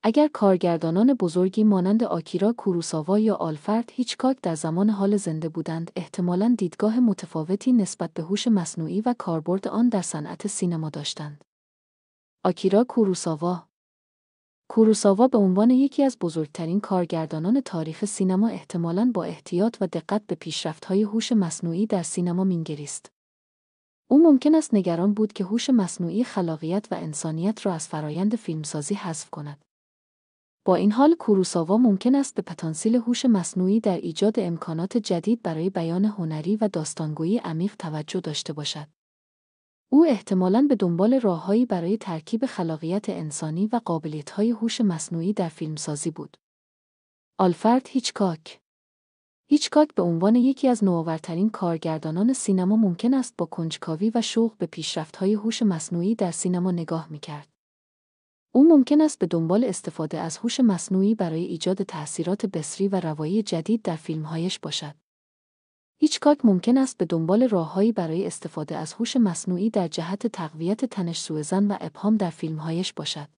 اگر کارگردانان بزرگی مانند آکیرا کوروساوا یا آلفرد هیچکاک در زمان حال زنده بودند، احتمالاً دیدگاه متفاوتی نسبت به هوش مصنوعی و کاربرد آن در صنعت سینما داشتند. آکیرا کوروساوا به عنوان یکی از بزرگترین کارگردانان تاریخ سینما احتمالاً با احتیاط و دقت به پیشرفت‌های هوش مصنوعی در سینما می‌نگریست. او ممکن است نگران بود که هوش مصنوعی خلاقیت و انسانیت را از فرایند فیلمسازی حذف کند. با این حال کوروساوا ممکن است به پتانسیل هوش مصنوعی در ایجاد امکانات جدید برای بیان هنری و داستانگویی عمیق توجه داشته باشد. او احتمالاً به دنبال راههایی برای ترکیب خلاقیت انسانی و قابلیت‌های هوش مصنوعی در فیلمسازی بود. آلفرد هیچکاک به عنوان یکی از نوآورترین کارگردانان سینما ممکن است با کنجکاوی و شوق به پیشرفت‌های هوش مصنوعی در سینما نگاه می‌کرد. او ممکن است به دنبال استفاده از هوش مصنوعی برای ایجاد تأثیرات بصری و روایی جدید در فیلم‌هایش باشد. هیچکاک ممکن است به دنبال راههایی برای استفاده از هوش مصنوعی در جهت تقویت تنش سوءظن و ابهام در فیلم‌هایش باشد.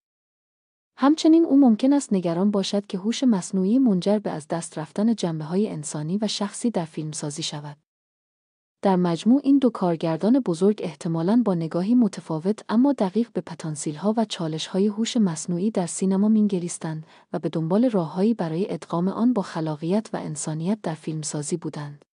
همچنین او ممکن است نگران باشد که هوش مصنوعی منجر به از دست رفتن جنبه‌های انسانی و شخصی در فیلمسازی شود. در مجموع این دو کارگردان بزرگ احتمالاً با نگاهی متفاوت اما دقیق به پتانسیل‌ها و چالش‌های هوش مصنوعی در سینما می‌نگریستند و به دنبال راههایی برای ادغام آن با خلاقیت و انسانیت در فیلمسازی بودند.